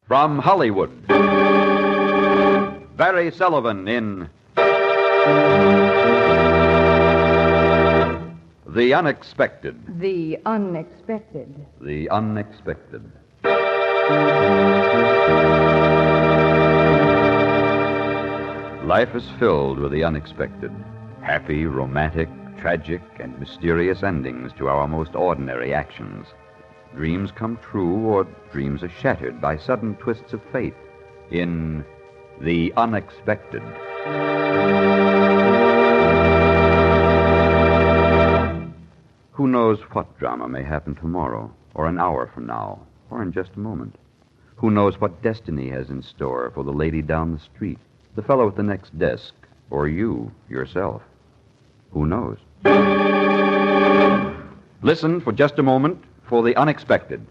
From Hollywood, Barry Sullivan in The Unexpected. The Unexpected. The Unexpected. Life is filled with the unexpected. Happy, romantic, tragic, and mysterious endings to our most ordinary actions. Dreams come true or dreams are shattered by sudden twists of fate in The Unexpected. Who knows what drama may happen tomorrow, or an hour from now, or in just a moment? Who knows what destiny has in store for the lady down the street, the fellow at the next desk, or you, yourself? Who knows? Listen for just a moment for The Unexpected.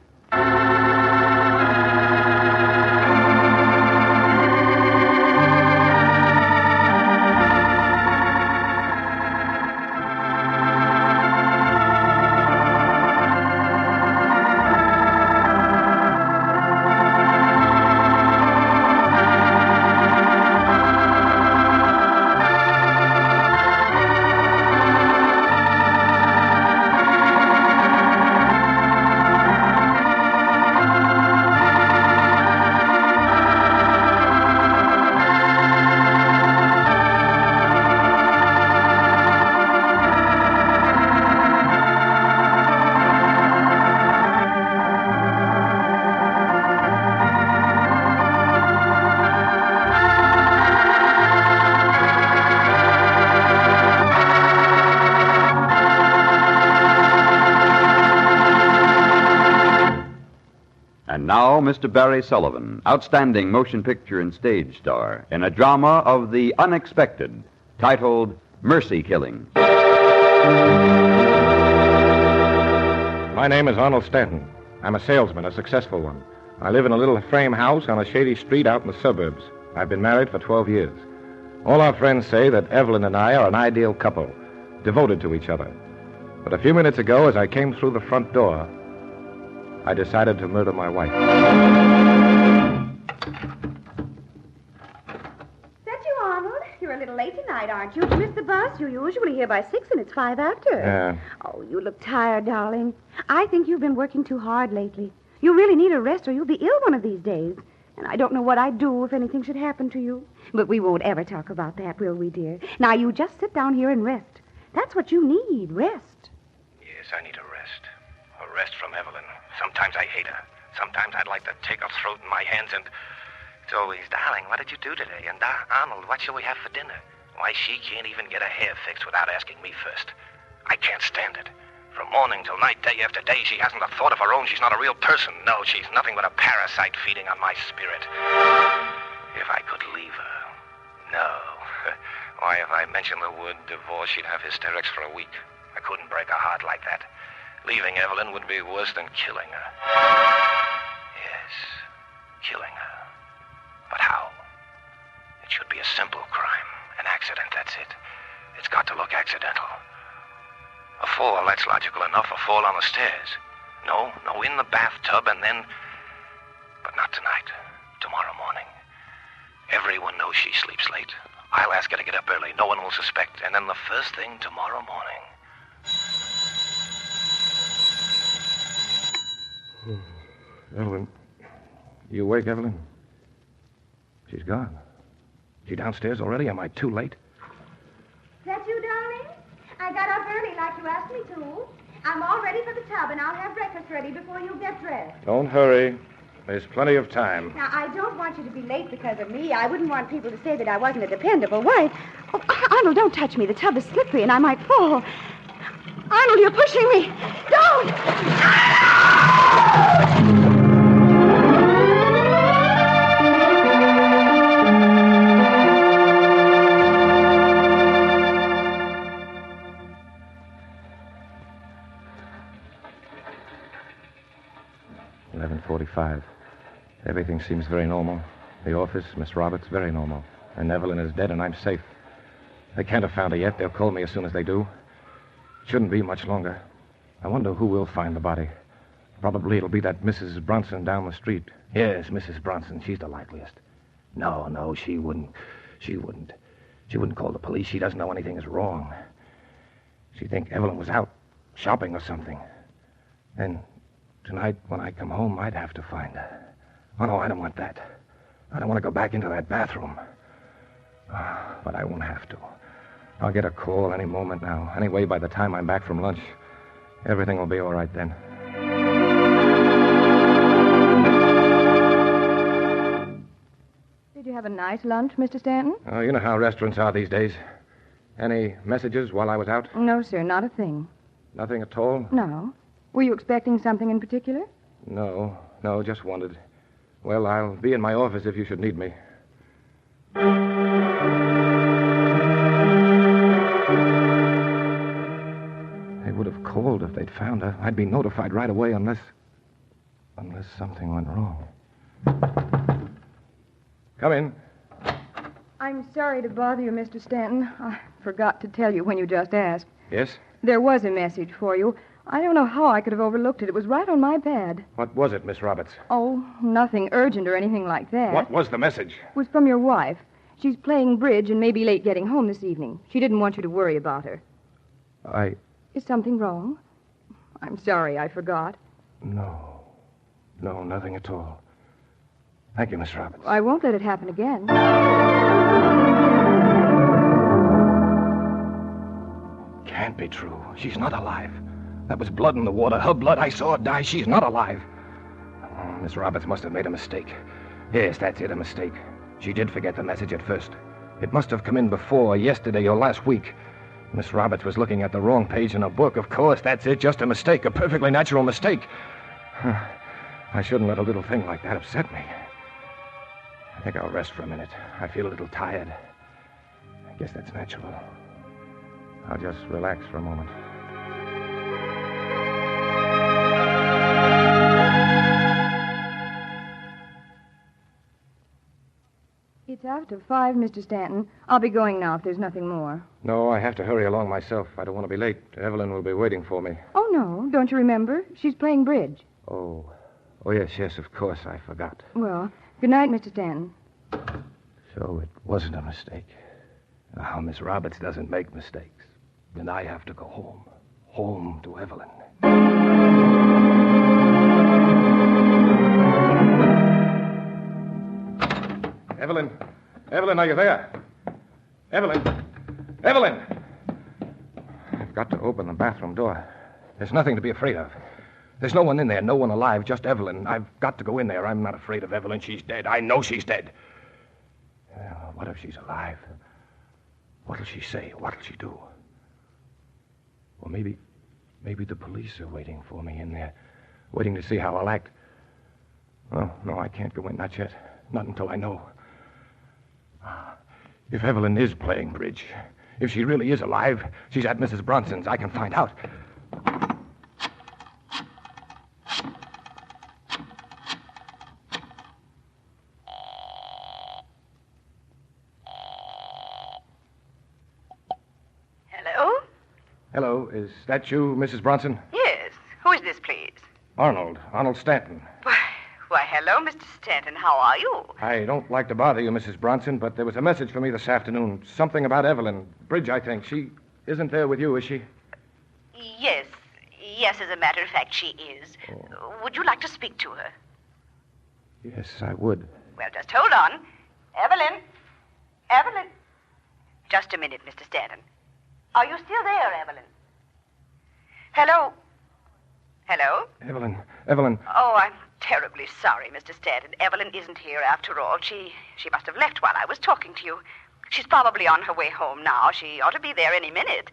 And now, Mr. Barry Sullivan, outstanding motion picture and stage star, in a drama of the unexpected, titled Mercy Killing. My name is Arnold Stanton. I'm a salesman, a successful one. I live in a little frame house on a shady street out in the suburbs. I've been married for 12 years. All our friends say that Evelyn and I are an ideal couple, devoted to each other. But a few minutes ago, as I came through the front door, I decided to murder my wife. That you, Arnold? You're a little late tonight, aren't you? You missed the bus. You're usually here by 6, and it's 5 after. Yeah. Oh, you look tired, darling. I think you've been working too hard lately. You really need a rest, or you'll be ill one of these days. And I don't know what I'd do if anything should happen to you. But we won't ever talk about that, will we, dear? Now, you just sit down here and rest. That's what you need, rest. Yes, I need a rest. A rest from Evelyn. Sometimes I hate her. Sometimes I'd like to take her throat in my hands and... It's always, darling, what did you do today? And, Arnold, what shall we have for dinner? Why, she can't even get her hair fixed without asking me first. I can't stand it. From morning till night, day after day, she hasn't a thought of her own. She's not a real person. No, she's nothing but a parasite feeding on my spirit. If I could leave her. No. Why, if I mentioned the word divorce, she'd have hysterics for a week. I couldn't break her heart like that. Leaving Evelyn would be worse than killing her. Yes, killing her. But how? It should be a simple crime. An accident, that's it. It's got to look accidental. A fall, that's logical enough. A fall on the stairs. No, in the bathtub and then... But not tonight. Tomorrow morning. Everyone knows she sleeps late. I'll ask her to get up early. No one will suspect. And then the first thing tomorrow morning... Evelyn. You awake, Evelyn? She's gone. She downstairs already? Am I too late? That you, darling? I got up early like you asked me to. I'm all ready for the tub, and I'll have breakfast ready before you get dressed. Don't hurry. There's plenty of time. Now, I don't want you to be late because of me. I wouldn't want people to say that I wasn't a dependable wife. Oh, Arnold, don't touch me. The tub is slippery, and I might fall. Arnold, you're pushing me. Don't! .45. Everything seems very normal. The office, Miss Roberts, very normal. And Evelyn is dead and I'm safe. They can't have found her yet. They'll call me as soon as they do. Shouldn't be much longer. I wonder who will find the body. Probably it'll be that Mrs. Bronson down the street. Yes, Mrs. Bronson. She's the likeliest. No, she wouldn't. She wouldn't call the police. She doesn't know anything is wrong. She'd think Evelyn was out shopping or something. Then tonight, when I come home, I'd have to find her. Oh, no, I don't want that. I don't want to go back into that bathroom. But I won't have to. I'll get a call any moment now. Anyway, by the time I'm back from lunch, everything will be all right then. Did you have a nice lunch, Mr. Stanton? Oh, you know how restaurants are these days. Any messages while I was out? No, sir, not a thing. Nothing at all? No. Were you expecting something in particular? No, just wanted. Well, I'll be in my office if you should need me. They would have called if they'd found her. I'd be notified right away unless something went wrong. Come in. I'm sorry to bother you, Mr. Stanton. I forgot to tell you when you just asked. Yes? There was a message for you. I don't know how I could have overlooked it. It was right on my pad. What was it, Miss Roberts? Oh, nothing urgent or anything like that. What was the message? It was from your wife. She's playing bridge and may be late getting home this evening. She didn't want you to worry about her. Is something wrong? I'm sorry, I forgot. No, nothing at all. Thank you, Miss Roberts. I won't let it happen again. Can't be true. She's not alive. That was blood in the water. Her blood. I saw her die. She's not alive. Oh, Miss Roberts must have made a mistake. Yes, that's it, a mistake. She did forget the message at first. It must have come in before, yesterday, or last week. Miss Roberts was looking at the wrong page in her book. Of course, that's it. Just a mistake. A perfectly natural mistake. I shouldn't let a little thing like that upset me. I think I'll rest for a minute. I feel a little tired. I guess that's natural. I'll just relax for a moment. It's after 5, Mr. Stanton. I'll be going now if there's nothing more. No, I have to hurry along myself. I don't want to be late. Evelyn will be waiting for me. Oh, no. Don't you remember? She's playing bridge. Oh, yes, of course. I forgot. Well, good night, Mr. Stanton. So it wasn't a mistake. Now, Miss Roberts doesn't make mistakes. And I have to go home. Home to Evelyn. Evelyn, are you there? Evelyn! I've got to open the bathroom door. There's nothing to be afraid of. There's no one in there, no one alive, just Evelyn. I've got to go in there. I'm not afraid of Evelyn. She's dead. I know she's dead. What if she's alive? What'll she say? What'll she do? Or maybe the police are waiting for me in there, waiting to see how I'll act. Oh, no, I can't go in. Not yet. Not until I know. If Evelyn is playing bridge, if she really is alive, she's at Mrs. Bronson's. I can find out. Hello? Hello, is that you, Mrs. Bronson? Yes. Who is this, please? Arnold Stanton. Why, hello, Mr. Stanton. How are you? I don't like to bother you, Mrs. Bronson, but there was a message for me this afternoon. Something about Evelyn. Bridge, I think. She isn't there with you, is she? Yes. Yes, as a matter of fact, she is. Oh. Would you like to speak to her? Yes, I would. Well, just hold on. Evelyn. Just a minute, Mr. Stanton. Are you still there, Evelyn? Hello? Evelyn. Oh, I'm terribly sorry, Mr. Stanton. Evelyn isn't here after all. She must have left while I was talking to you. She's probably on her way home now. She ought to be there any minute.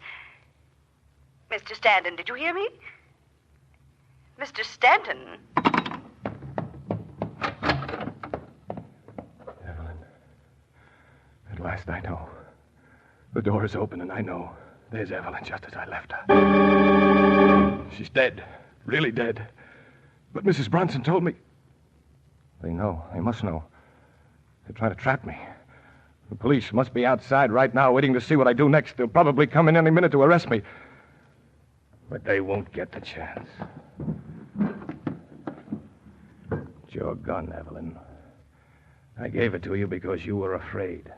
Mr. Stanton, did you hear me? Mr. Stanton? Evelyn. At last I know. The door is open and I know. There's Evelyn just as I left her. She's dead. Really dead. But Mrs. Bronson told me. They know. They must know. They're trying to trap me. The police must be outside right now waiting to see what I do next. They'll probably come in any minute to arrest me. But they won't get the chance. your gun, Evelyn. I gave it to you because you were afraid.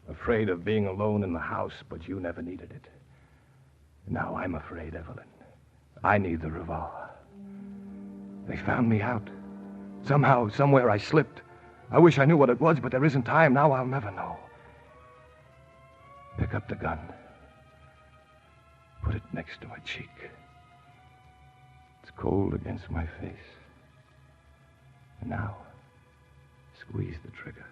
Afraid of being alone in the house, but you never needed it. Now I'm afraid, Evelyn. I need the revolver. They found me out. Somehow, somewhere I slipped. I wish I knew what it was, but there isn't time. Now I'll never know. Pick up the gun. Put it next to my cheek. It's cold against my face. And now, squeeze the trigger.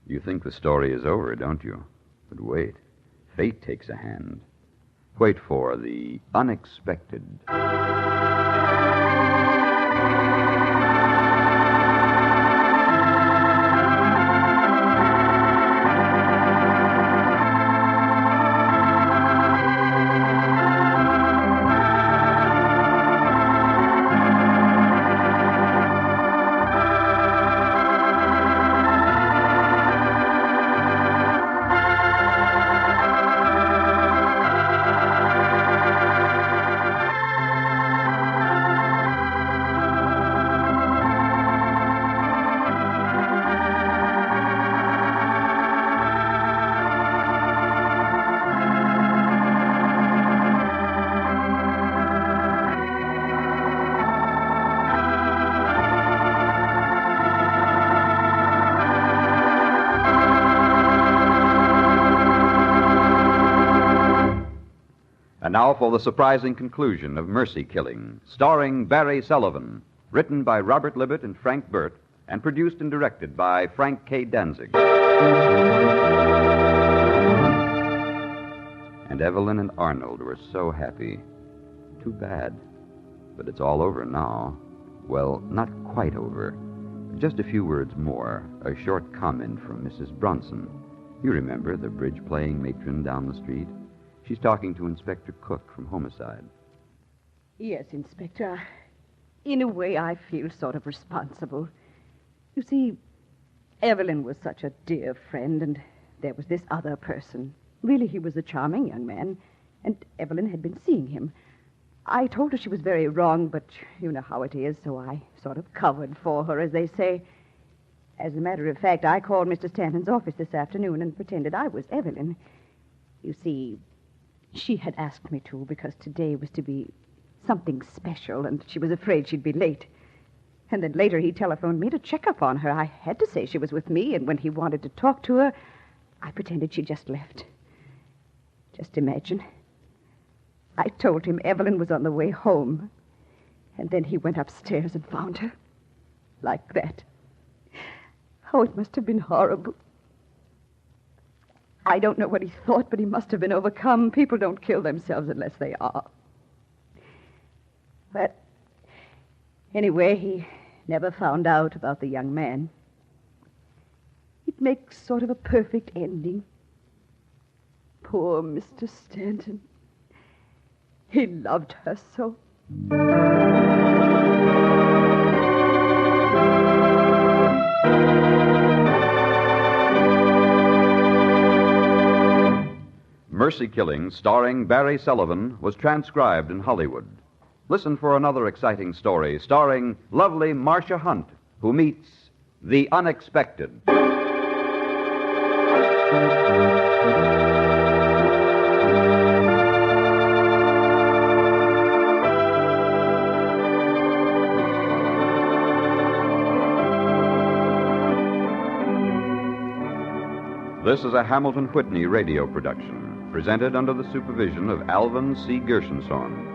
You think the story is over, don't you? But wait. Fate takes a hand. Wait for the unexpected. And now for the surprising conclusion of Mercy Killing, starring Barry Sullivan, written by Robert Libet and Frank Burt, and produced and directed by Frank K. Danzig. And Evelyn and Arnold were so happy. Too bad. But it's all over now. Well, not quite over. Just a few words more. A short comment from Mrs. Bronson. You remember the bridge-playing matron down the street? She's talking to Inspector Cook from Homicide. Yes, Inspector. In a way, I feel sort of responsible. You see, Evelyn was such a dear friend, and there was this other person. Really, he was a charming young man, and Evelyn had been seeing him. I told her she was very wrong, but you know how it is, so I sort of covered for her, as they say. As a matter of fact, I called Mr. Stanton's office this afternoon and pretended I was Evelyn. You see, she had asked me to because today was to be something special, and she was afraid she'd be late. And then later he telephoned me to check up on her. I had to say she was with me, and when he wanted to talk to her, I pretended she just left. Just imagine. I told him Evelyn was on the way home, and then he went upstairs and found her. Like that. Oh, it must have been horrible. I don't know what he thought, but he must have been overcome. People don't kill themselves unless they are. But anyway, he never found out about the young man. It makes sort of a perfect ending. Poor Mr. Stanton. He loved her so. Mercy Killing, starring Barry Sullivan, was transcribed in Hollywood. Listen for another exciting story starring lovely Marcia Hunt, who meets the unexpected. This is a Hamilton Whitney radio production, presented under the supervision of Alvin C. Gershenson.